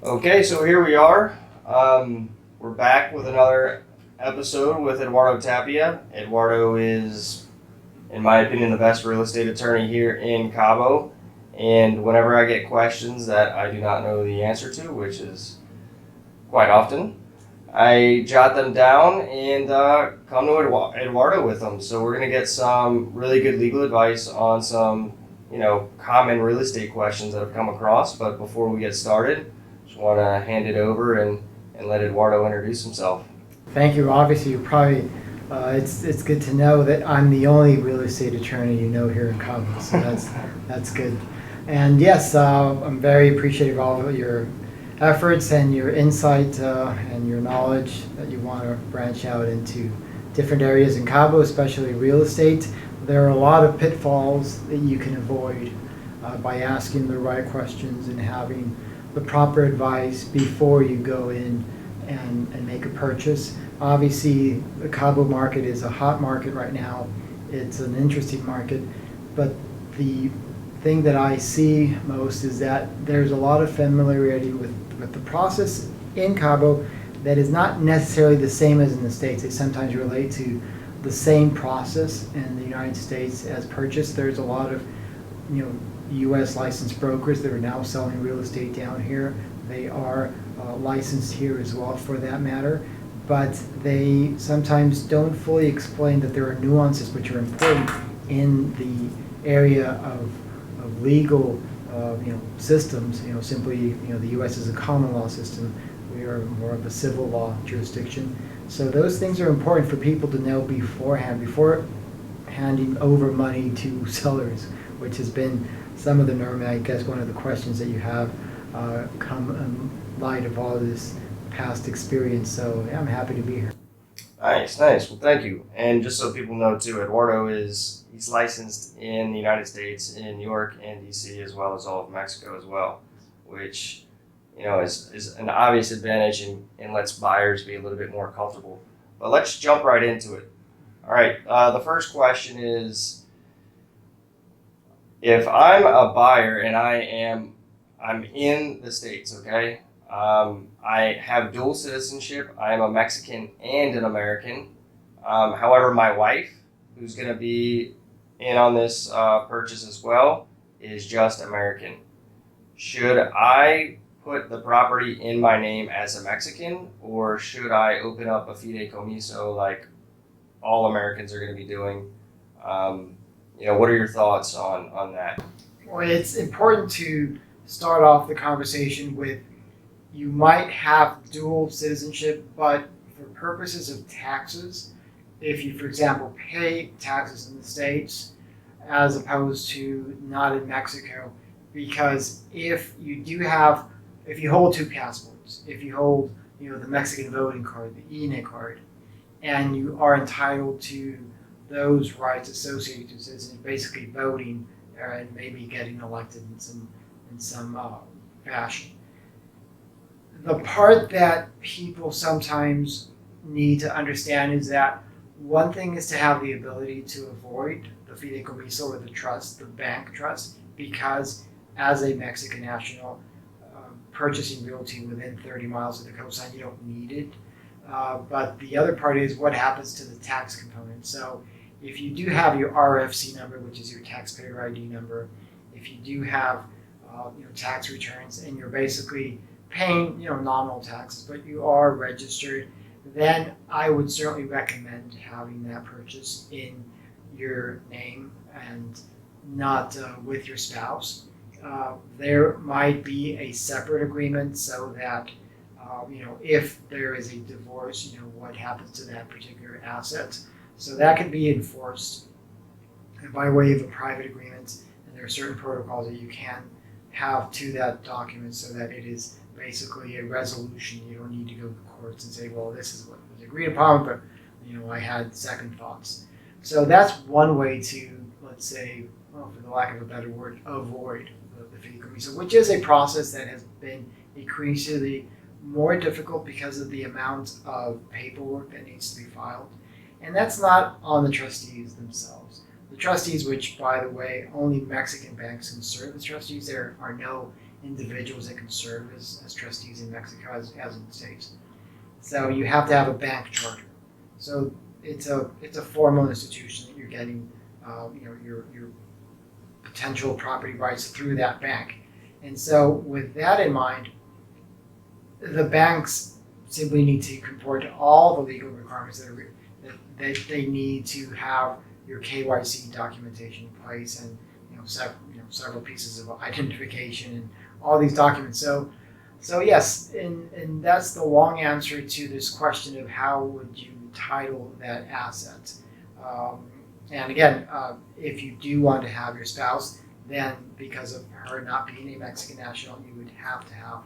Okay, so here we are. We're back with another episode with Eduardo Tapia. Eduardo is, in my opinion, the best real estate attorney here in Cabo. And whenever I get questions that I do not know the answer to, which is quite often, I jot them down and come to Eduardo with them. So we're going to get some really good legal advice on some, common real estate questions that I've come across. But before we get started, just want to hand it over and let Eduardo introduce himself. Thank you. Obviously, you're probably, it's good to know that I'm the only real estate attorney you know here in Cabo, so that's good. And yes, I'm very appreciative of all of your efforts and your insight and your knowledge that you want to branch out into different areas in Cabo, especially real estate. There are a lot of pitfalls that you can avoid by asking the right questions and having the proper advice before you go in and make a purchase. Obviously, the Cabo market is a hot market right now. It's an interesting market, but the thing that I see most is that there's a lot of familiarity with the process in Cabo that is not necessarily the same as in the States. They sometimes relate to the same process in the United States as purchase. There's a lot of, U.S. licensed brokers that are now selling real estate down here. They are licensed here as well, for that matter, but they sometimes don't fully explain that there are nuances which are important in the area of legal systems. Simply, the U.S. is a common law system. We are more of a civil law jurisdiction. So those things are important for people to know beforehand, before handing over money to sellers, which has been some of the norm. I guess one of the questions that you have come in light of all this past experience. So yeah, I'm happy to be here. Nice. Well, thank you. And just so people know too, Eduardo he's licensed in the United States, in New York and DC, as well as all of Mexico as well, which is an obvious advantage and lets buyers be a little bit more comfortable. But let's jump right into it. All right. The first question is, if I'm a buyer and I'm in the States, okay? I have dual citizenship. I am a Mexican and an American. However, my wife, who's going to be in on this purchase as well, is just American. Should I put the property in my name as a Mexican, or should I open up a fideicomiso like all Americans are going to be doing? What are your thoughts on that? Well, it's important to start off the conversation with, you might have dual citizenship, but for purposes of taxes, if you, for example, pay taxes in the States as opposed to not in Mexico, because if you hold two passports, if you hold, the Mexican voting card, the INE card, and you are entitled to those rights associated with citizenship, basically voting and maybe getting elected in some fashion. The part that people sometimes need to understand is that one thing is to have the ability to avoid the fideicomiso or the trust, the bank trust, because as a Mexican national, purchasing realty within 30 miles of the coastline, you don't need it. But the other part is what happens to the tax component. So if you do have your RFC number, which is your taxpayer ID number, if you do have tax returns and you're basically paying nominal taxes, but you are registered, then I would certainly recommend having that purchase in your name and not with your spouse. There might be a separate agreement so that if there is a divorce, what happens to that particular asset. So that can be enforced by way of a private agreement, and there are certain protocols that you can have to that document so that it is basically a resolution. You don't need to go to the courts and say, well, this is what was agreed upon, but I had second thoughts. So that's one way to, let's say, well, for the lack of a better word, avoid the fideicomiso, which is a process that has been increasingly more difficult because of the amount of paperwork that needs to be filed. And that's not on the trustees themselves. The trustees, which, by the way, only Mexican banks can serve as trustees, there are no individuals that can serve as trustees in Mexico as in the States. So you have to have a bank charter. So it's a formal institution that you're getting, your potential property rights through that bank. And so with that in mind, the banks simply need to comport to all the legal requirements that they need to have your KYC documentation in place, and several pieces of identification and all these documents. So yes, and that's the long answer to this question of how would you title that asset. And again, if you do want to have your spouse, then because of her not being a Mexican national, you would have to have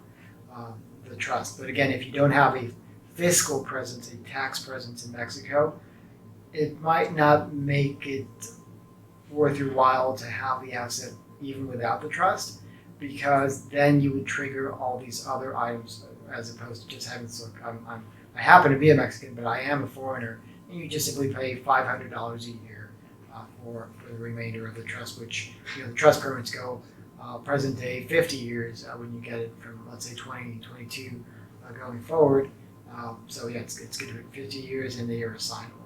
the trust. But again, if you don't have a fiscal presence, a tax presence in Mexico, it might not make it worth your while to have the asset even without the trust, because then you would trigger all these other items as opposed to just having this look, I happen to be a Mexican, but I am a foreigner, and you just simply pay $500 a year for the remainder of the trust, which the trust permits go present day 50 years when you get it from, let's say, 2022 going forward. So yeah, it's going to be 50 years and they are assignable.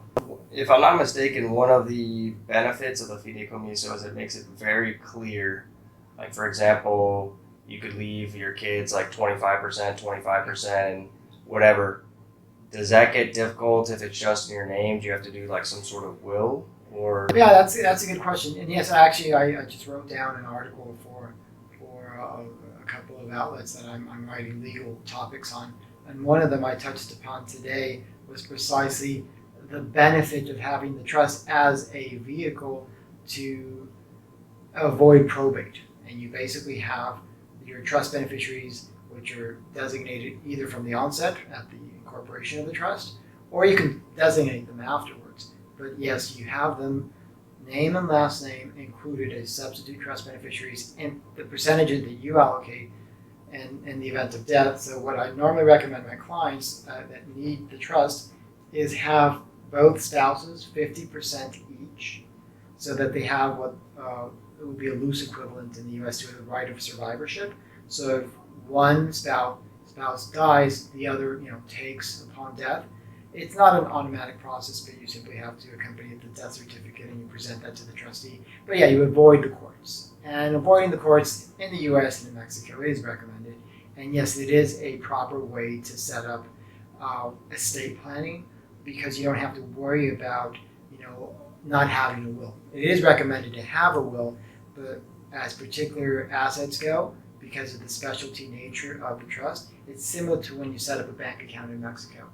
If I'm not mistaken, one of the benefits of the fideicomiso is it makes it very clear. Like, for example, you could leave your kids like 25%, and whatever. Does that get difficult if it's just in your name? Do you have to do like some sort of will? Or yeah, that's a good question. And yes, actually, I just wrote down an article for a couple of outlets that I'm writing legal topics on, and one of them I touched upon today was precisely the benefit of having the trust as a vehicle to avoid probate. And you basically have your trust beneficiaries, which are designated either from the onset at the incorporation of the trust, or you can designate them afterwards. But yes, you have them name and last name included as substitute trust beneficiaries, and the percentages that you allocate in the event of death. So what I normally recommend my clients that need the trust is have both spouses 50% each, so that they have what it would be a loose equivalent in the U.S. to the right of survivorship. So if one spouse dies, the other takes upon death. It's not an automatic process, but you simply have to accompany the death certificate and you present that to the trustee. But yeah, you avoid the courts. And avoiding the courts in the U.S. and in Mexico is recommended. And yes, it is a proper way to set up estate planning, because you don't have to worry about not having a will. It is recommended to have a will, but as particular assets go, because of the specialty nature of the trust, it's similar to when you set up a bank account in Mexico.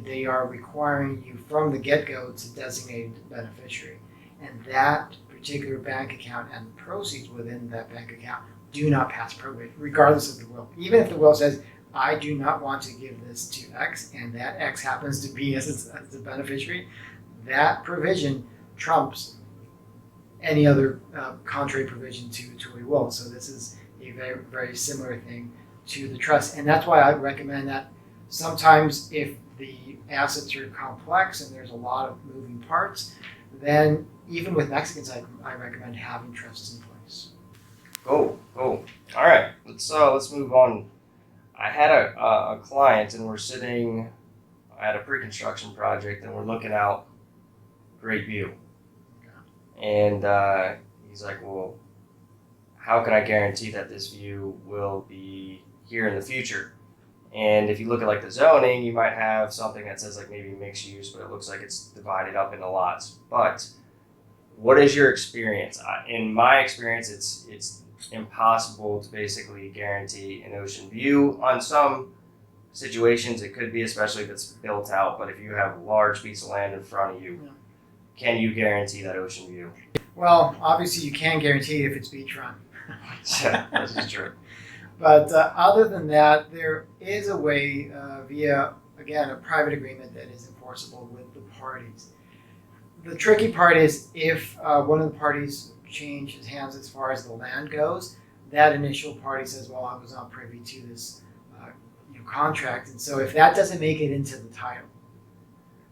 They are requiring you from the get-go to designate a beneficiary. And that particular bank account and the proceeds within that bank account do not pass probate, regardless of the will. Even if the will says, I do not want to give this to X, and that X happens to be as the beneficiary, that provision trumps any other contrary provision to a will. So this is a very, very similar thing to the trust. And that's why I recommend that sometimes if the assets are complex and there's a lot of moving parts, then even with Mexicans, I recommend having trusts in place. Cool. All right, let's move on. I had a client, and we're sitting at a pre-construction project, and we're looking out, great view. And he's like, well, how can I guarantee that this view will be here in the future? And if you look at like the zoning, you might have something that says like maybe mixed use, but it looks like it's divided up into lots. But what is your experience? In my experience, it's impossible to basically guarantee an ocean view. On some situations, it could be, especially if it's built out. But if you have a large piece of land in front of you, can you guarantee that ocean view? Well, obviously you can guarantee it if it's beachfront. Yeah, this is true. But other than that, there is a way via, again, a private agreement that is enforceable with the parties. The tricky part is if one of the parties changes hands as far as the land goes, that initial party says, well, I was not privy to this contract. And so if that doesn't make it into the title,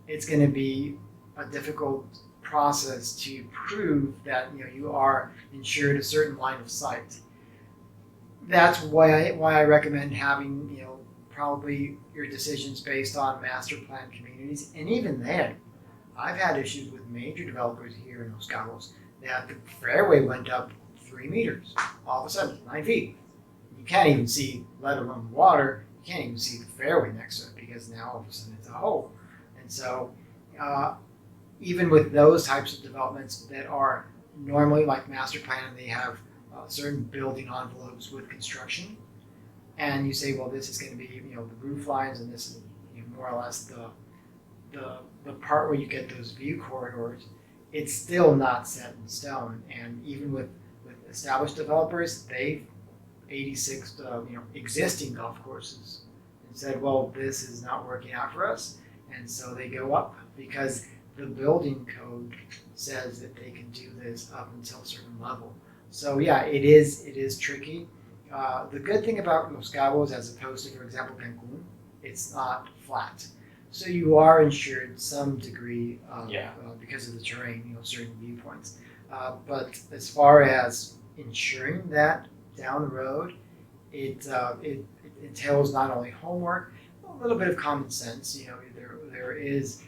it's going to be a difficult process to prove that you are insured a certain line of sight. that's why I recommend having, probably your decisions based on master plan communities. And even then, I've had issues with major developers here in Los Cabos that the fairway went up 3 meters all of a sudden, 9 feet. You can't even see, let alone water, you can't even see the fairway next to it because now all of a sudden it's a hole. And so, even with those types of developments that are normally like master plan, they have certain building envelopes with construction, and you say, well, this is going to be, the roof lines, and this is more or less the part where you get those view corridors. It's still not set in stone, and even with established developers, they've 86 existing golf courses and said, well, this is not working out for us, and so they go up because the building code says that they can do this up until a certain level. So yeah, it is tricky. The good thing about Los Cabos, as opposed to, for example, Cancun, it's not flat. So you are insured some degree because of the terrain, certain viewpoints. But as far as insuring that down the road, it entails not only homework, a little bit of common sense. There is,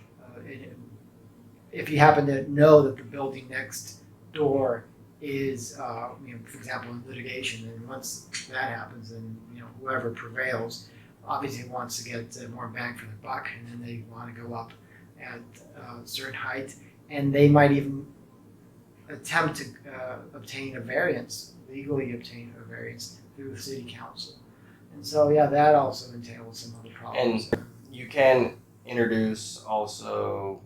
if you happen to know that the building next door is, for example, in litigation, and once that happens, then whoever prevails obviously wants to get more bang for the buck, and then they want to go up at a certain height, and they might even attempt to legally obtain a variance through the city council. And so, yeah, that also entails some other problems. And you can introduce also,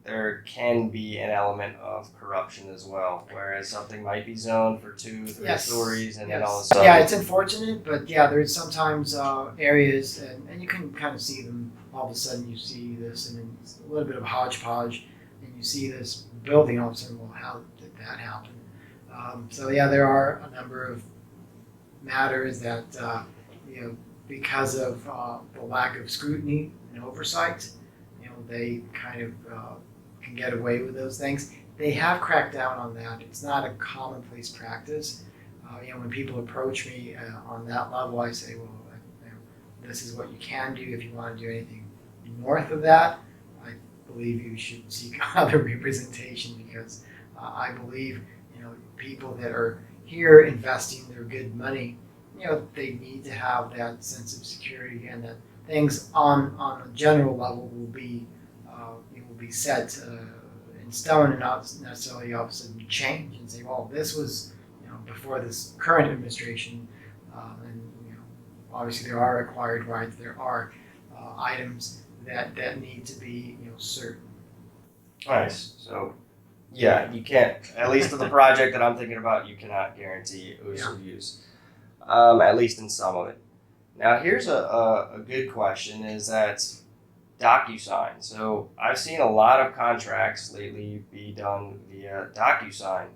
there can be an element of corruption as well, whereas something might be zoned for 2-3 stories, and then all of a sudden... Yeah, it's unfortunate, but yeah, there's sometimes areas, and you can kind of see them, all of a sudden you see this, and then it's a little bit of hodgepodge, and you see this building, all of a sudden, well, how did that happen? So yeah, there are a number of matters that, because of the lack of scrutiny and oversight, they kind of can get away with those things. They have cracked down on that. It's not a commonplace practice. When people approach me on that level, I say, well, this is what you can do. If you want to do anything north of that, I believe you should seek other representation, because I believe, people that are here investing their good money, they need to have that sense of security, and that things on a general level will be set in stone, and not necessarily all of a sudden change and say, well, this was before this current administration, and obviously there are acquired rights, there are items that need to be certain. Nice. So yeah, you can't, at least for the project that I'm thinking about, you cannot guarantee OSU use, at least in some of it. Now here's a good question, is that DocuSign. So I've seen a lot of contracts lately be done via DocuSign.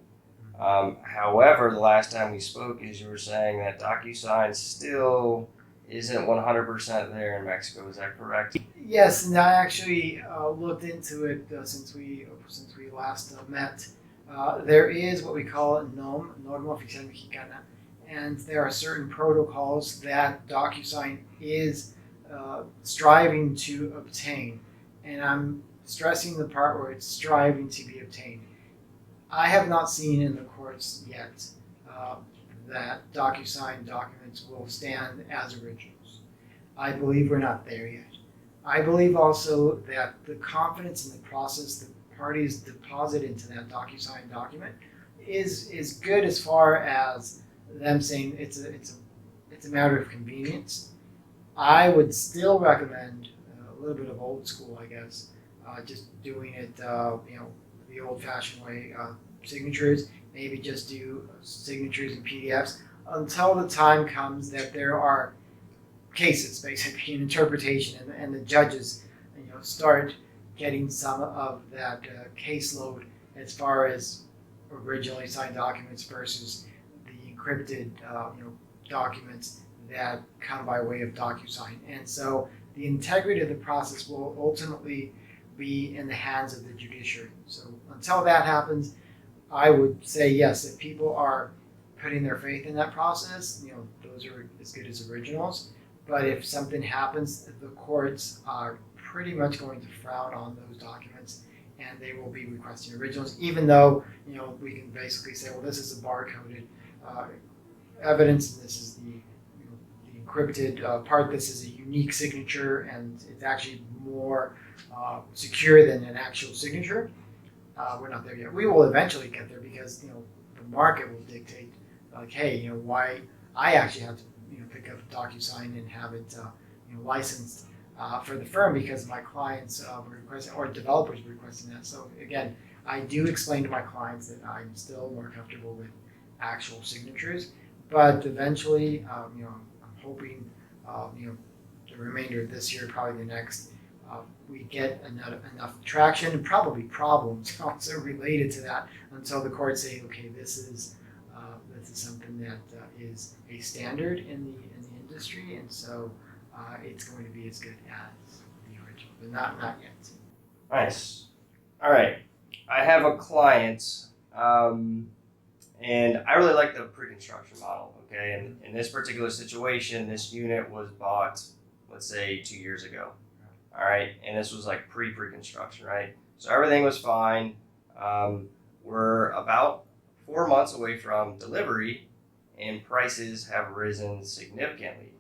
However, the last time we spoke, is you were saying that DocuSign still isn't 100% there in Mexico. Is that correct? Yes, and I actually looked into it since we last met. There is what we call NOM, Norma Oficial Mexicana, and there are certain protocols that DocuSign is striving to obtain, and I'm stressing the part where it's striving to be obtained. I have not seen in the courts yet that DocuSign documents will stand as originals. I believe we're not there yet. I believe also that the confidence in the process the parties deposit into that DocuSign document is good, as far as them saying it's a matter of convenience. I would still recommend a little bit of old school, I guess, just doing it, the old-fashioned way, signatures. Maybe just do signatures in PDFs until the time comes that there are cases, basically, in interpretation, and the judges, start getting some of that caseload as far as originally signed documents versus the encrypted, documents that come by way of DocuSign. And so the integrity of the process will ultimately be in the hands of the judiciary. So until that happens, I would say yes, if people are putting their faith in that process, those are as good as originals. But if something happens, the courts are pretty much going to frown on those documents, and they will be requesting originals, even though, we can basically say, well, this is a barcoded evidence, and this is the encrypted part. This is a unique signature, and it's actually more secure than an actual signature. We're not there yet. We will eventually get there because the market will dictate, like, hey, why I actually have to pick up DocuSign and have it licensed for the firm because my clients were requesting, or developers were requesting that. So again, I do explain to my clients that I'm still more comfortable with actual signatures, but eventually, I'm hoping, the remainder of this year, probably the next, we get enough traction and probably problems also related to that until the courts say, okay, this is something that is a standard in the industry, and so it's going to be as good as the original, but not yet. Nice. All right. I have a client, and I really like the pre-construction model. Okay, and in this particular situation, this unit was bought, let's say, 2 years ago. All right, and this was like pre-construction, right? So everything was fine. We're about 4 months away from delivery, and prices have risen significantly.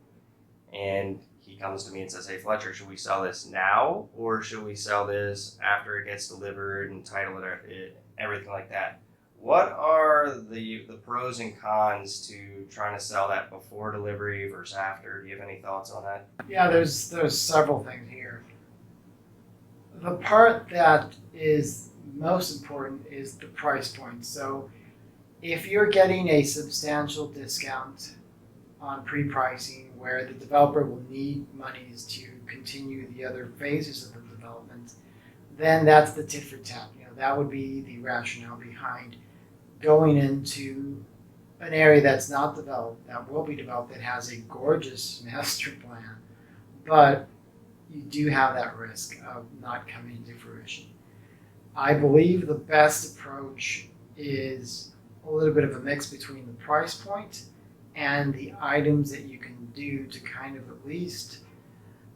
And he comes to me and says, "Hey, Fletcher, should we sell this now, or should we sell this after it gets delivered and title it, everything like that?" What are the pros and cons to trying to sell that before delivery versus after? Do you have any thoughts on that? Yeah, there's several things here. The part that is most important is the price point. So if you're getting a substantial discount on pre-pricing where the developer will need monies to continue the other phases of the development, then that's the tit for tat. That would be the rationale behind going into an area that's not developed, that will be developed, that has a gorgeous master plan, but you do have that risk of not coming into fruition. I believe the best approach is a little bit of a mix between the price point and the items that you can do to kind of at least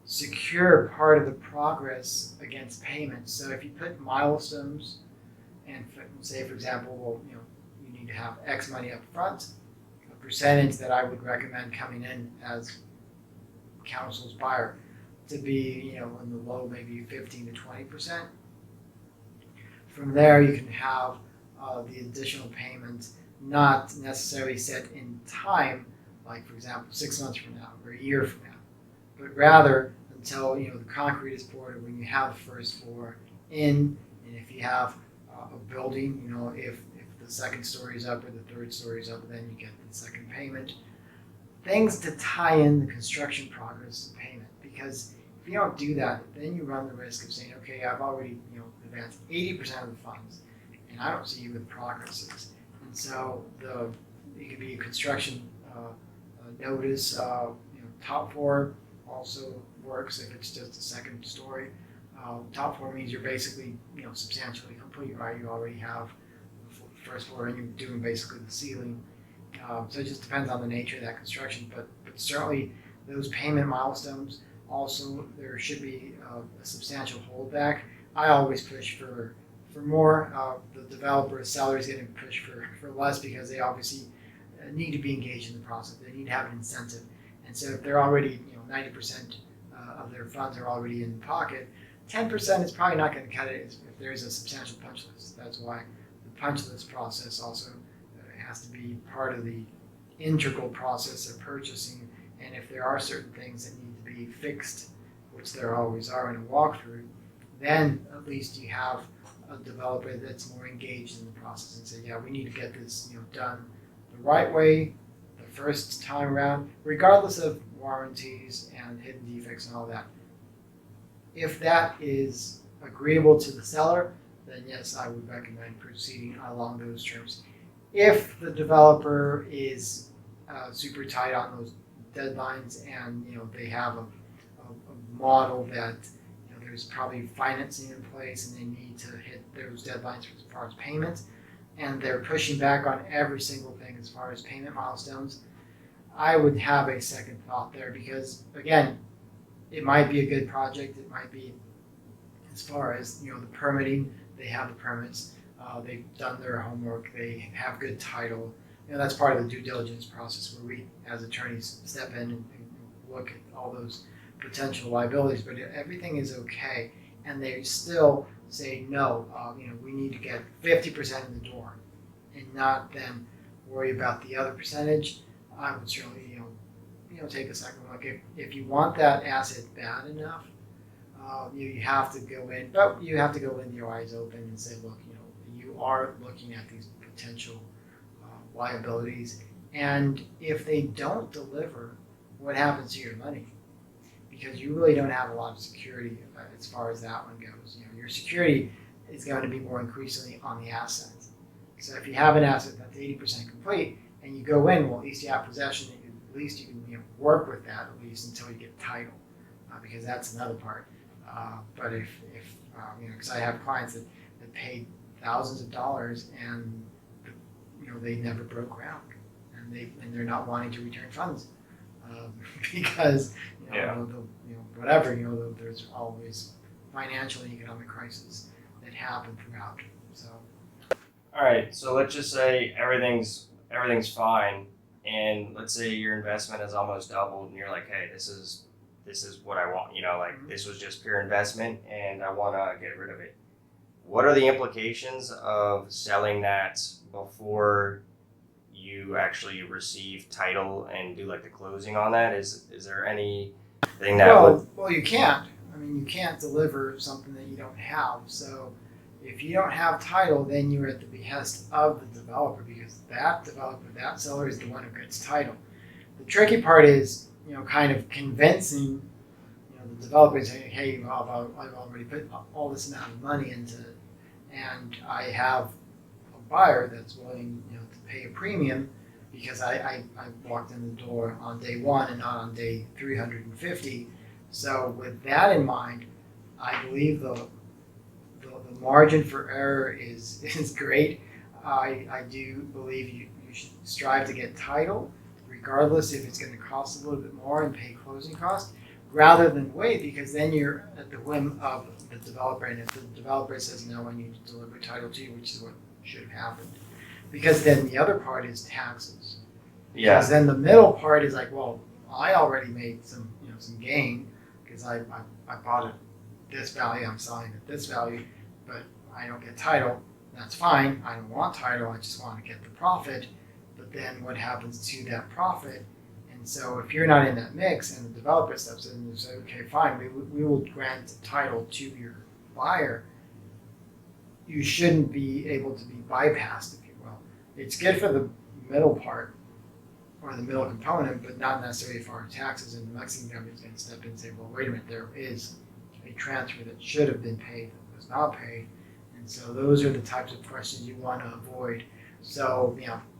secure part of the progress against payments. So if you put milestones and say, for example, well, you need to have X money up front, a percentage that I would recommend coming in as counsel's buyer to be, in the low, maybe 15 to 20%. From there, you can have the additional payments not necessarily set in time, like, for example, 6 months from now or a year from now, but rather until the concrete is poured, or when you have the first floor in, and if you have a building, if the second story is up or the third story is up, then you get the second payment. Things to tie in the construction progress and payment, because if you don't do that, then you run the risk of saying, okay, I've already advanced 80% of the funds, and I don't see what the progress is. And so it could be a construction notice. Top floor also works if it's just a second story. Top floor means you're basically substantially complete, right? You already have the first floor, and you're doing basically the ceiling. So it just depends on the nature of that construction, but certainly those payment milestones. Also, there should be a substantial holdback. I always push for more. The developer's salary is getting pushed for less because they obviously need to be engaged in the process. They need to have an incentive. And so if they're already, 90% of their funds are already in pocket, 10% is probably not going to cut it if there is a substantial punch list. That's why the punch list process also has to be part of the integral process of purchasing. And if there are certain things that need to be fixed, which there always are in a walkthrough, then at least you have a developer that's more engaged in the process and say, yeah, we need to get this done the right way the first time around, regardless of warranties and hidden defects and all that. If that is agreeable to the seller, then yes, I would recommend proceeding along those terms. If the developer is super tight on those deadlines and they have a model that there's probably financing in place and they need to hit those deadlines as far as payments, and they're pushing back on every single thing as far as payment milestones, I would have a second thought there because, again, it might be a good project. It might be, as far as the permitting, they have the permits, they've done their homework, they have good title. That's part of the due diligence process where we, as attorneys, step in and look at all those potential liabilities. But if everything is okay, and they still say no, we need to get 50% in the door, and not then worry about the other percentage. I would certainly, take a second look. If you want that asset bad enough, you have to go in, but you have to go in your eyes open and say, look, you are looking at these potential liabilities, and if they don't deliver, what happens to your money? Because you really don't have a lot of security as far as that one goes. Your security is going to be more increasingly on the assets. So if you have an asset that's 80% complete, and you go in, well, at least you have possession. At least you can work with that at least until you get title, because that's another part. But if because I have clients that paid thousands of dollars and they never broke ground, and they're not wanting to return funds because whatever there's always financial and economic crises that happen throughout. So. All right, so let's just say everything's fine, and let's say your investment has almost doubled, and you're like, hey, this is what I want. This was just pure investment, and I want to get rid of it. What are the implications of selling that before you actually receive title and do like the closing on that? Is there anything that Well, you can't. I mean, you can't deliver something that you don't have. So if you don't have title, then you're at the behest of the developer, because that developer, that seller is the one who gets title. The tricky part is, kind of convincing, the developer saying, hey, I've already put all this amount of money into it, and I have a buyer that's willing, to pay a premium because I walked in the door on day one and not on day 350. So with that in mind, I believe the margin for error is great. I do believe you should strive to get title, regardless if it's going to cost a little bit more and pay closing costs, rather than wait, because then you're at the whim of the developer. And if the developer says no, I need to deliver title to you, which is what should have happened, because then the other part is taxes. Yeah. Because then the middle part is like, well, I already made some gain because I bought it at this value, I'm selling at this value, but I don't get title. That's fine. I don't want title. I just want to get the profit. But then what happens to that profit? And so if you're not in that mix and the developer steps in and says, okay, fine, we will grant title to your buyer, you shouldn't be able to be bypassed, if you will. It's good for the middle part or the middle component, but not necessarily for our taxes. And the Mexican government is going to step in and say, well, wait a minute, there is a transfer that should have been paid that was not paid. And so those are the types of questions you want to avoid. So,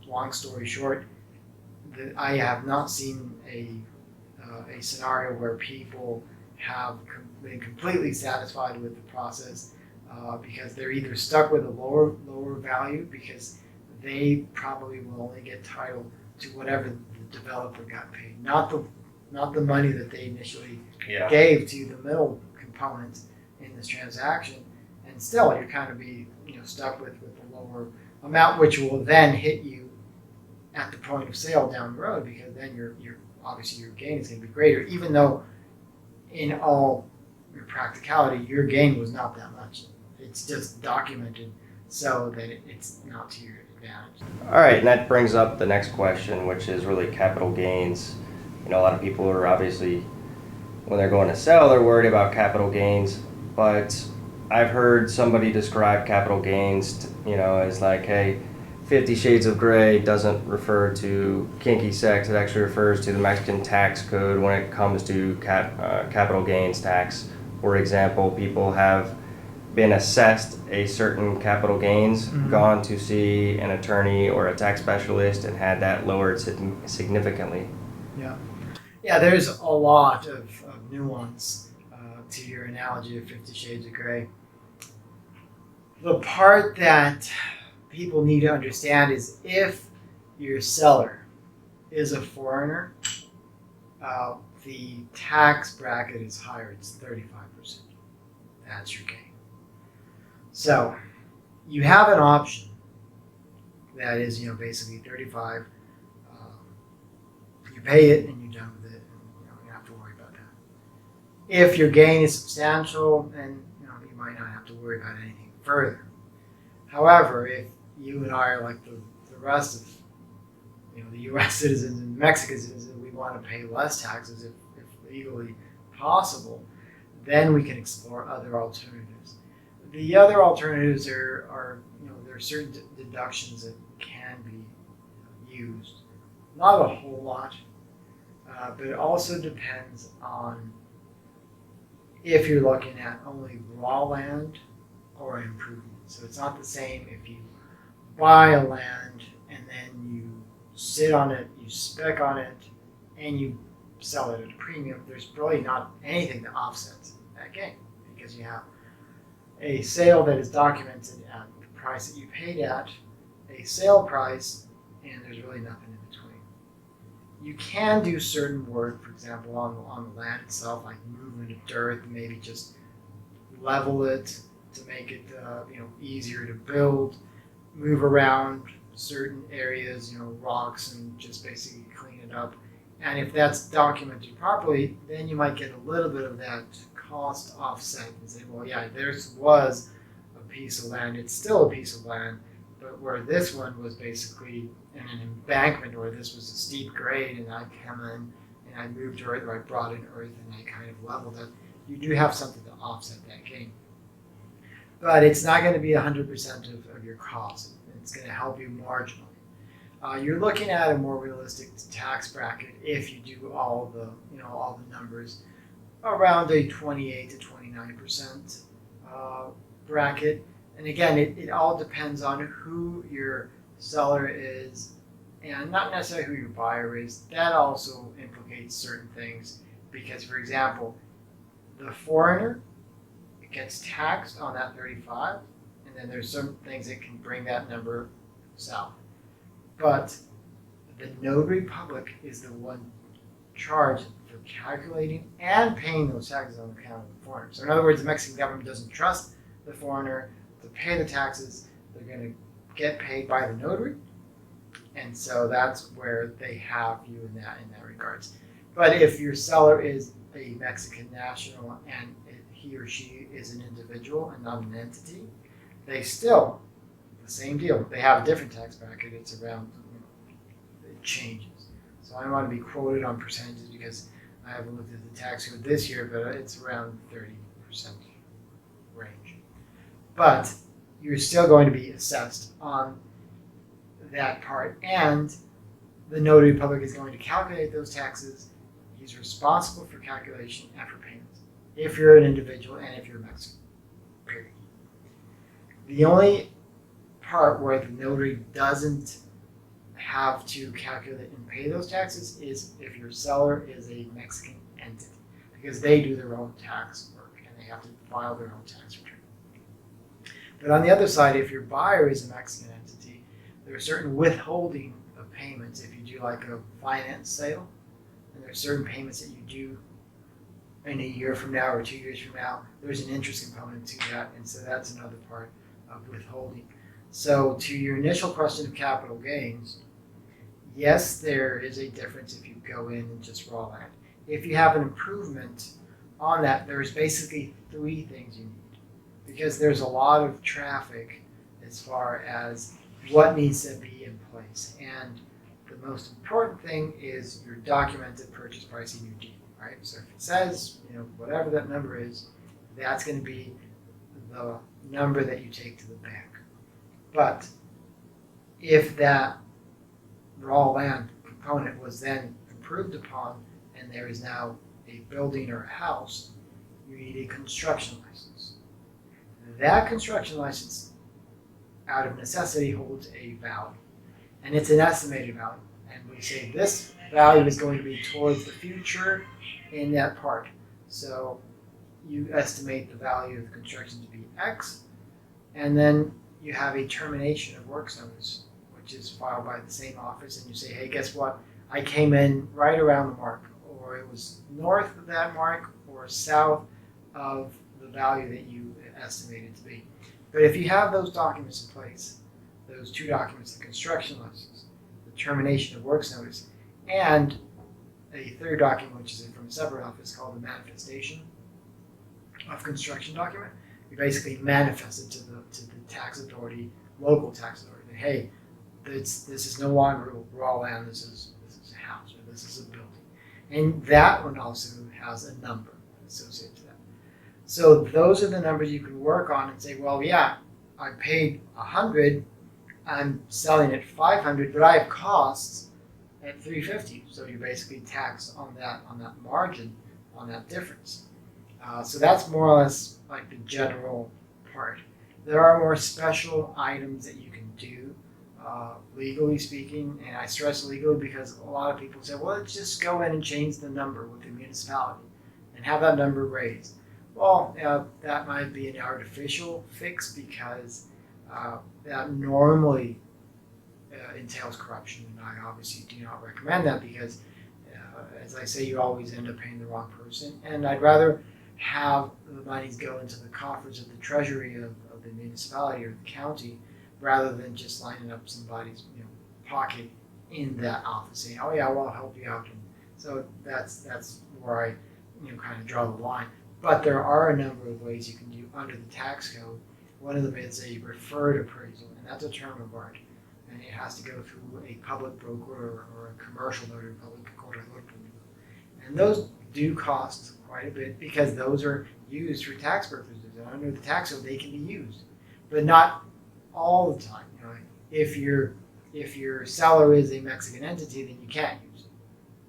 long story short, I have not seen a scenario where people have been completely satisfied with the process because they're either stuck with a lower value because they probably will only get title to whatever the developer got paid, not the money that they initially gave to the middle component in this transaction. And still, you're kind of be stuck with the lower amount, which will then hit you at the point of sale down the road, because then you're obviously your gain is going to be greater, even though in all your practicality your gain was not that much. It's just documented so that it's not to your advantage. All right, and that brings up the next question, which is really capital gains. A lot of people are obviously, when they're going to sell, they're worried about capital gains, but I've heard somebody describe capital gains, as like, hey, 50 Shades of Grey doesn't refer to kinky sex. It actually refers to the Mexican tax code when it comes to capital gains tax. For example, people have been assessed a certain capital gains, gone to see an attorney or a tax specialist, and had that lowered significantly. Yeah, there's a lot of nuance to your analogy of 50 Shades of Grey. The part that people need to understand is if your seller is a foreigner, the tax bracket is higher. It's 35%. That's your gain. So you have an option that is, basically 35. You pay it and you're done with it, and you don't have to worry about that. If your gain is substantial, then you might not have to worry about anything further. However, if you and I are like the rest of the U.S. citizens and Mexican citizens, we want to pay less taxes if legally possible, then we can explore other alternatives. The other alternatives are there are certain deductions that can be used. Not a whole lot, but it also depends on if you're looking at only raw land or improvement. So it's not the same if you buy a land and then you sit on it, you spec on it, and you sell it at a premium. There's really not anything that offsets that gain because you have a sale that is documented at the price that you paid at, a sale price, and there's really nothing in between. You can do certain work, for example, on the land itself, like moving the dirt, maybe just level it to make it easier to build, move around certain areas, rocks, and just basically clean it up. And if that's documented properly, then you might get a little bit of that cost offset and say, well, yeah, this was a piece of land. It's still a piece of land, but where this one was basically in an embankment, or this was a steep grade, and I come in and I moved earth, or I brought in earth and I kind of leveled it, you do have something to offset that gain. But it's not going to be 100% of your cost. It's going to help you marginally. You're looking at a more realistic tax bracket if you do all the numbers around a 28 to 29% bracket. And again, it all depends on who your seller is and not necessarily who your buyer is. That also implicates certain things because, for example, the foreigner gets taxed on that 35, and then there's some things that can bring that number south. But the notary public is the one charged for calculating and paying those taxes on account of the foreigner. So in other words, the Mexican government doesn't trust the foreigner to pay the taxes. They're going to get paid by the notary, and so that's where they have you in that regards. But if your seller is a Mexican national and he or she is an individual and not an entity, they still, the same deal. They have a different tax bracket. It's around, it changes. So I don't want to be quoted on percentages because I haven't looked at the tax code this year, but it's around 30% range. But you're still going to be assessed on that part, and the notary public is going to calculate those taxes. He's responsible for calculation and for payments if you're an individual and if you're a Mexican, period. The only part where the notary doesn't have to calculate and pay those taxes is if your seller is a Mexican entity, because they do their own tax work and they have to file their own tax return. But on the other side, if your buyer is a Mexican entity, there are certain withholding of payments if you do like a finance sale, and there are certain payments that you do in a year from now or 2 years from now. There's an interest component to that, and so that's another part of withholding. So to your initial question of capital gains, yes, there is a difference if you go in and just raw land. If you have an improvement on that, there's basically three things you need, because there's a lot of traffic as far as what needs to be in place. And the most important thing is your documented purchase price in your deed, right? So if it says, whatever that number is, that's going to be the number that you take to the bank. But if that raw land component was then improved upon and there is now a building or a house, you need a construction license. That construction license, out of necessity, holds a value. And it's an estimated value. And we say this value is going to be towards the future in that part. So you estimate the value of the construction to be X, and then you have a termination of works notice, which is filed by the same office, and you say, hey, guess what? I came in right around the mark, or it was north of that mark or south of the value that you estimated to be. But if you have those documents in place, those two documents, the construction license, the termination of works notice, and a third document, which is from a separate office called the manifestation of construction document, you basically manifest it to the tax authority, local tax authority, that hey, this is no longer raw land, this is a house, or this is a building. And that one also has a number associated to that. So those are the numbers you can work on and say, well, yeah, I paid 100, I'm selling at 500, but I have costs at 350. So you're basically taxed on that margin, on that difference. So that's more or less like the general part. There are more special items that you can do, legally speaking, and I stress legally because a lot of people say, well, let's just go in and change the number with the municipality and have that number raised. Well, that might be an artificial fix because that normally entails corruption, and I obviously do not recommend that because, as I say, you always end up paying the wrong person, and I'd rather have the monies go into the coffers of the treasury of the municipality or the county rather than just lining up somebody's pocket in that office saying, oh yeah, well, I'll help you out. And so that's where I kind of draw the line. But there are a number of ways you can do under the tax code. One of them is a referred appraisal, and that's a term of art. And it has to go through a public broker or a commercial notary public called a notary. And those do cost quite a bit because those are used for tax purposes. And under the tax code, they can be used, but not all the time. If your seller is a Mexican entity, then you can't use it.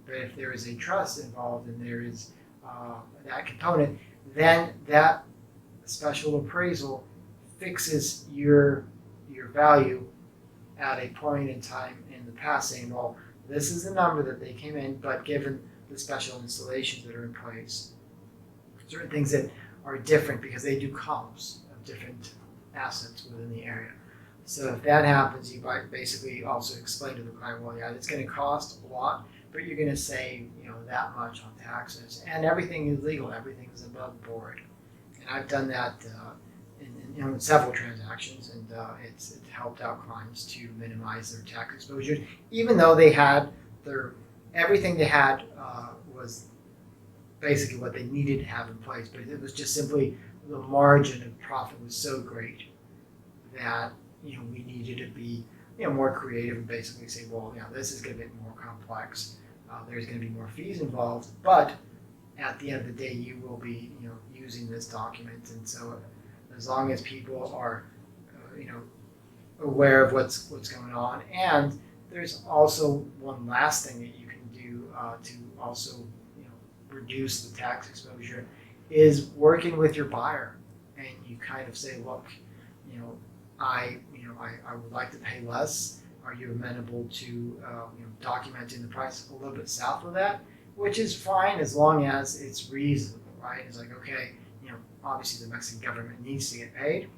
But if there is a trust involved and there is that component, then that special appraisal fixes your value at a point in time in the past, saying, well, this is the number that they came in, but given the special installations that are in place, certain things that are different because they do comps of different assets within the area. So if that happens, you might basically also explain to the client, well, yeah, it's going to cost a lot, but you're going to save, that much on taxes, and everything is legal, everything is above board. And I've done that in several transactions, and it's helped out clients to minimize their tax exposure, even though they had everything they had was basically what they needed to have in place, but it was just simply the margin of profit was so great that we needed to be more creative and basically say, well, this is going to be more complex. There's going to be more fees involved, but at the end of the day, you will be using this document, and so as long as people are aware of what's going on, and there's also one last thing that you can do to also reduce the tax exposure is working with your buyer, and you kind of say, look, I would like to pay less. Are you amenable to documenting the price a little bit south of that? Which is fine as long as it's reasonable, right? It's like, okay, obviously the Mexican government needs to get paid,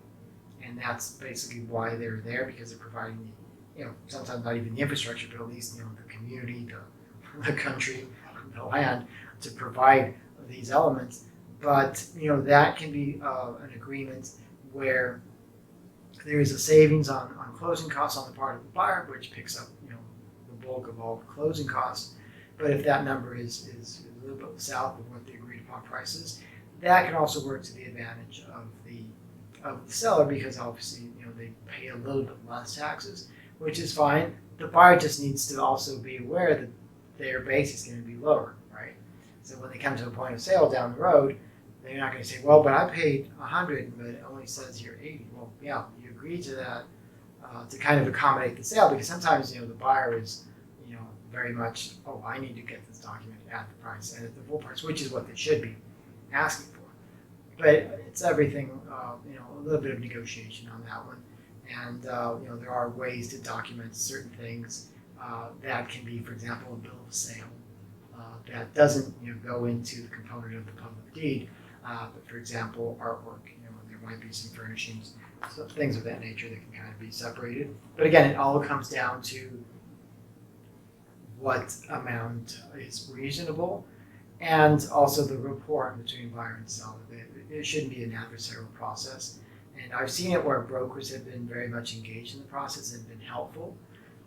and that's basically why they're there, because they're providing sometimes not even the infrastructure, but at least the community, the country, the land to provide these elements. But that can be an agreement where there is a savings on closing costs on the part of the buyer, which picks up the bulk of all the closing costs. But if that number is a little bit south of what the agreed upon price is, that can also work to the advantage of the seller, because obviously they pay a little bit less taxes, which is fine. The buyer just needs to also be aware that their base is going to be lower, right? So when they come to a point of sale down the road, they're not going to say, well, but I paid 100, but it only says here 80. Well, yeah, you agree to that to kind of accommodate the sale, because sometimes the buyer is very much, oh, I need to get this document at the price and at the full price, which is what they should be asking for. But it's everything, a little bit of negotiation on that one, and there are ways to document certain things that can be, for example, a bill of sale that doesn't go into the component of the public deed. But for example, artwork, there might be some furnishings, so things of that nature that can kind of be separated. But again, it all comes down to what amount is reasonable, and also the rapport between buyer and seller. It shouldn't be an adversarial process. And I've seen it where brokers have been very much engaged in the process and been helpful.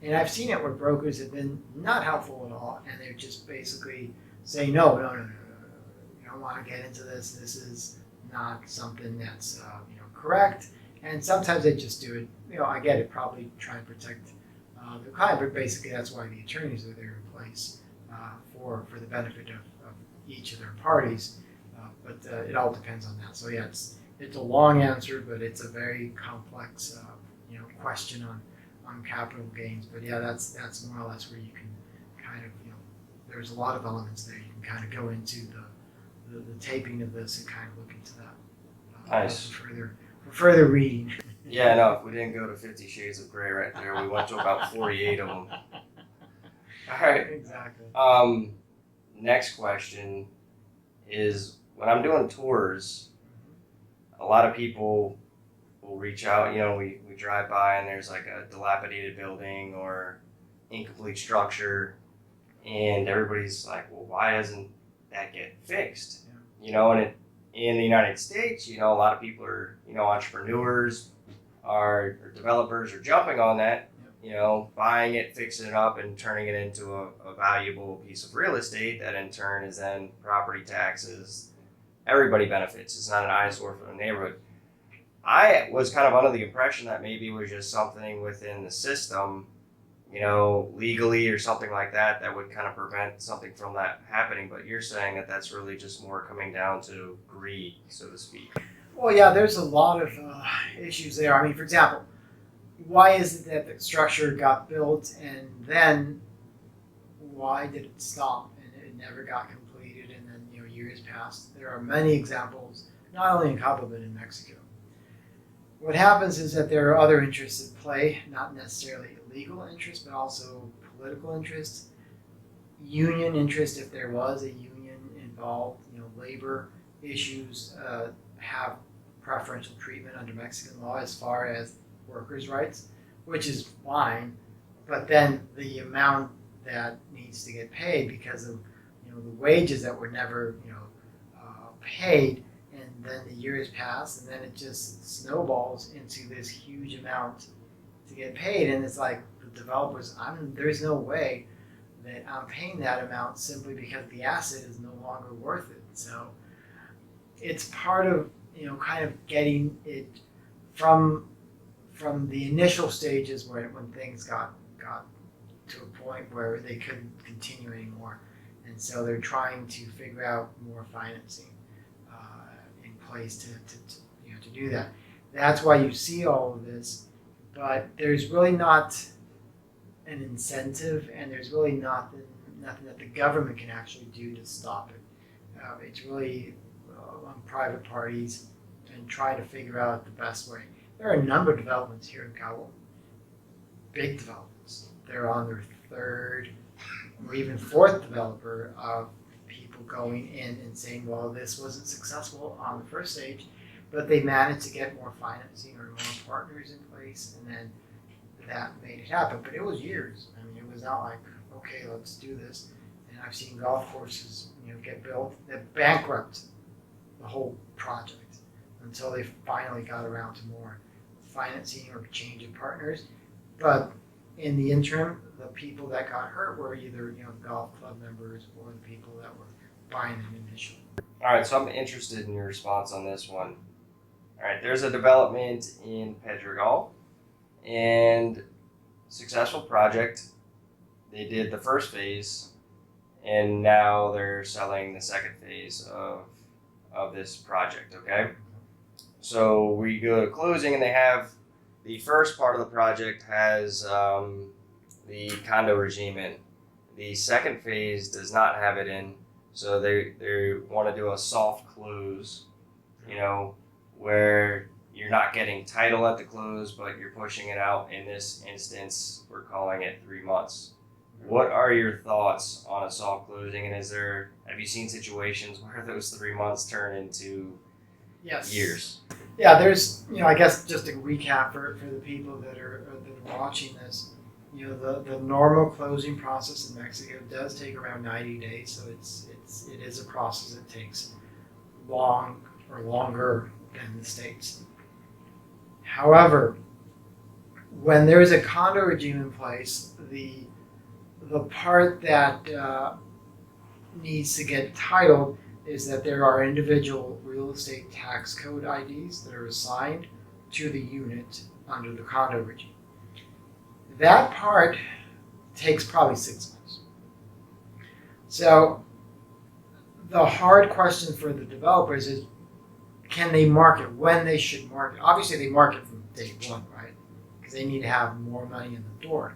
And I've seen it where brokers have been not helpful at all, and they're just basically saying, no, you don't want to get into this. This is not something that's correct. And sometimes they just do it. I get it, probably try and protect the client, but basically that's why the attorneys are there in place for the benefit of each of their parties. But it all depends on that. So yeah, it's a long answer, but it's a very complex question on capital gains. But yeah, that's more or less where you can kind of there's a lot of elements there. You can kind of go into the taping of this and kind of look into that. Nice. For further reading. Yeah, no, if we didn't go to 50 Shades of Grey right there, we went to about 48 of them. All right. Exactly. Next question is, when I'm doing tours, a lot of people will reach out. We drive by and there's like a dilapidated building or incomplete structure, and everybody's like, well, why doesn't that get fixed? Yeah. And in the United States, a lot of people are, entrepreneurs, or developers are jumping on that, buying it, fixing it up, and turning it into a valuable piece of real estate that in turn is then property taxes. Everybody benefits. It's not an eyesore for the neighborhood. I was kind of under the impression that maybe it was just something within the system, legally or something like that, that would kind of prevent something from that happening. But you're saying that that's really just more coming down to greed, so to speak. Well, yeah, there's a lot of issues there. I mean, for example, why is it that the structure got built and then why did it stop and it never got completed and then years passed? There are many examples, not only in Cabo but in Mexico. What happens is that there are other interests at play, not necessarily legal interests, but also political interests, union interest if there was a union involved. Labor issues have preferential treatment under Mexican law as far as workers' rights, which is fine, but then the amount that needs to get paid because of the wages that were never paid, and then the years pass, and then it just snowballs into this huge amount to get paid, and it's like the developers, there's no way that I'm paying that amount simply because the asset is no longer worth it. So it's part of kind of getting it from the initial stages when things got to a point where they couldn't continue anymore, and so they're trying to figure out more financing in place to do that. That's why you see all of this, but there's really not an incentive, and there's really nothing that the government can actually do to stop it. It's really on private parties and trying to figure out the best way. There are a number of developments here in Cabo, big developments. They're on their third or even fourth developer of people going in and saying, well, this wasn't successful on the first stage, but they managed to get more financing or more partners in place, and then that made it happen. But it was years. I mean, it was not like, okay, let's do this. And I've seen golf courses, get built that bankrupt the whole project until they finally got around to more financing or change of partners. But in the interim, the people that got hurt were either golf club members or the people that were buying them initially. All right, so I'm interested in your response on this one. All right, there's a development in Pedregal, and successful project. They did the first phase, and now they're selling the second phase of this project, okay? So we go to closing, and they have the first part of the project has the condo regime in. The second phase does not have it in, so they want to do a soft close, where you're not getting title at the close, but you're pushing it out. In this instance, we're calling it 3 months. What are your thoughts on a soft closing, and have you seen situations where those 3 months turn into years? Yeah, there's, I guess just to recap for the people that are watching this, the normal closing process in Mexico does take around 90 days, so it is a process that takes long or longer than the States. However, when there is a condo regime in place, the part that needs to get titled is that there are individual real estate tax code IDs that are assigned to the unit under the condo regime. That part takes probably 6 months. So the hard question for the developers is, can they market when they should market? Obviously they market from day one, right? Because they need to have more money in the door.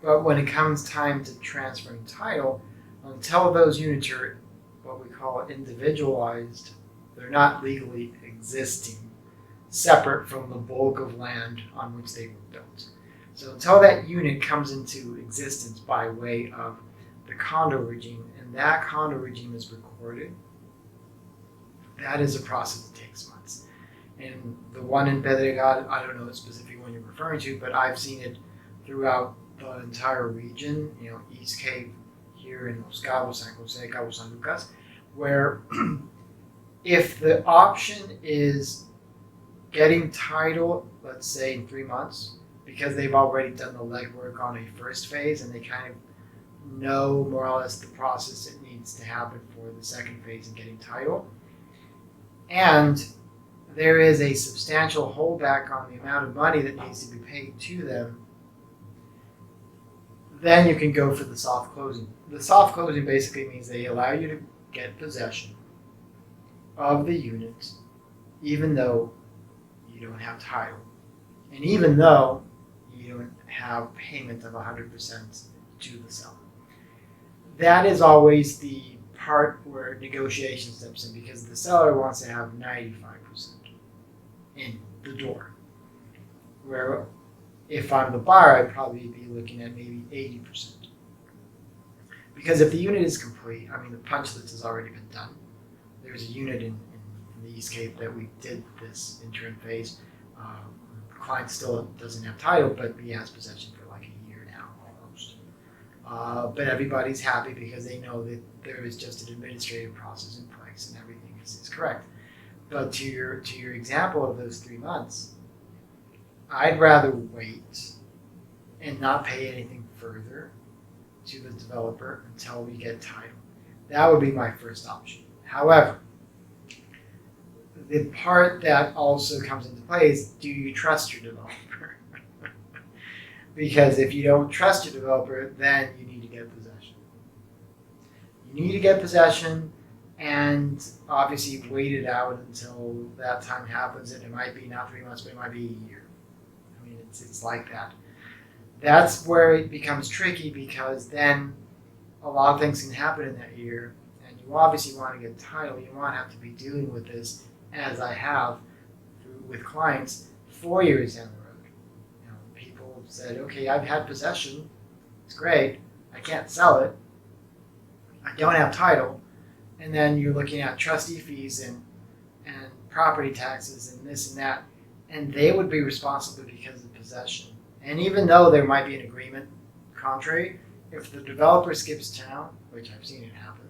But when it comes time to transferring title, until those units are what we call individualized, they're not legally existing, separate from the bulk of land on which they were built. So until that unit comes into existence by way of the condo regime, and that condo regime is recorded, that is a process that takes months. And the one in Pedregal, I don't know the specific one you're referring to, but I've seen it throughout the entire region, East Cape, here in Los Cabos, San Jose, Cabo San Lucas, where if the option is getting title, let's say in 3 months, because they've already done the legwork on a first phase and they kind of know more or less the process that needs to happen for the second phase in getting title, and there is a substantial holdback on the amount of money that needs to be paid to them, then you can go for the soft closing. The soft closing basically means they allow you to get possession of the unit even though you don't have title, and even though you don't have payment of 100% to the seller. That is always the part where negotiation steps in, because the seller wants to have 95% in the door. Where if I'm the buyer, I'd probably be looking at maybe 80%. Because if the unit is complete, the punch list has already been done. There's a unit in the East Cape that we did this interim phase. The client still doesn't have title, but he has possession for like a year now, almost. But everybody's happy because they know that there is just an administrative process in place and everything is correct. But to your example of those 3 months, I'd rather wait and not pay anything further to the developer until we get title. That would be my first option. However, the part that also comes into play is, do you trust your developer? Because if you don't trust your developer, then you need to get possession. You need to get possession, and obviously wait it out until that time happens, and it might be not 3 months, but it might be a year. It's like that. That's where it becomes tricky, because then a lot of things can happen in that year, and you obviously want to get title. You won't have to be dealing with this, as I have with clients, 4 years down the road. People said, okay, I've had possession, it's great, I can't sell it, I don't have title, and then you're looking at trustee fees and property taxes and this and that, and they would be responsible because of possession. And even though there might be an agreement contrary, if the developer skips town, which I've seen it happen,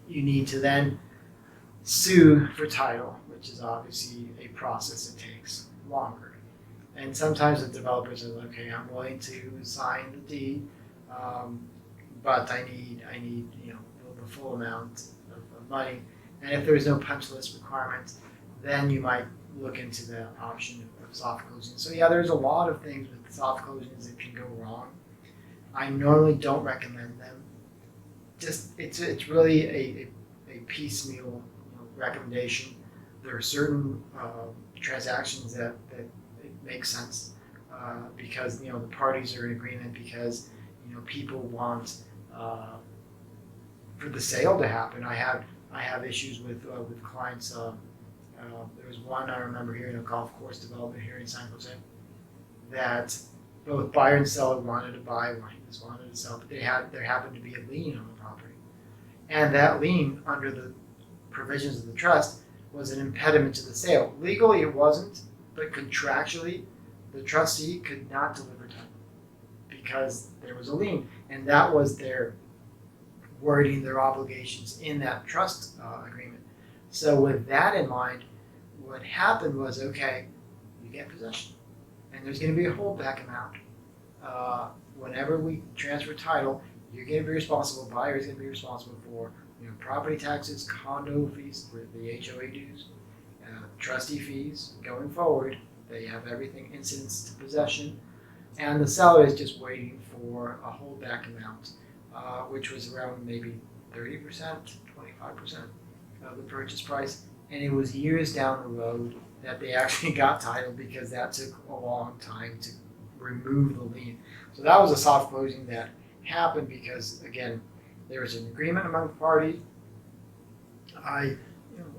you need to then sue for title, which is obviously a process that takes longer. And sometimes the developers are like, okay, I'm willing to sign the deed, but I need the full amount of money. And if there's no punch list requirement, then you might look into the option of soft closing. So yeah, there's a lot of things with soft closings that can go wrong. I normally don't recommend them. Just it's really a piecemeal recommendation. There are certain transactions that it makes sense because the parties are in agreement, because people want for the sale to happen. I have issues with clients. There was one I remember here in a golf course development here in San Jose that both buyer and seller wanted to buy, one just wanted to sell, but there happened to be a lien on the property, and that lien, under the provisions of the trust, was an impediment to the sale. Legally it wasn't, but contractually the trustee could not deliver title because there was a lien, and that was their wording, their obligations in that trust agreement. So with that in mind, what happened was, okay, you get possession, and there's going to be a holdback amount. Whenever we transfer title, you're going to be responsible. Buyer is going to be responsible for property taxes, condo fees, the HOA dues, trustee fees going forward. They have everything incidents to possession, and the seller is just waiting for a holdback amount, which was around maybe 30%, 25% of the purchase price. And it was years down the road that they actually got title because that took a long time to remove the lien. So that was a soft closing that happened because, again, there was an agreement among the parties. I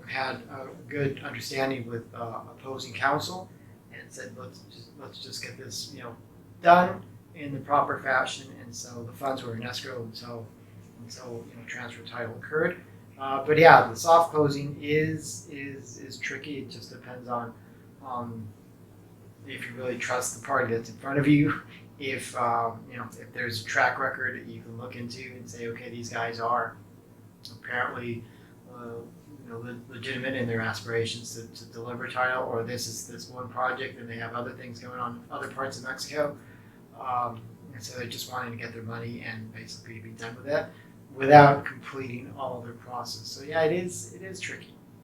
had a good understanding with opposing counsel and said, let's just get this done in the proper fashion. And so the funds were in escrow until transfer title occurred. But yeah, the soft closing is tricky. It just depends on if you really trust the party that's in front of you. If if there's a track record that you can look into and say, okay, these guys are apparently legitimate in their aspirations to deliver title, or this is this one project and they have other things going on in other parts of Mexico, and so they're just wanting to get their money and basically be done with it without completing all of their process. So yeah, it is tricky.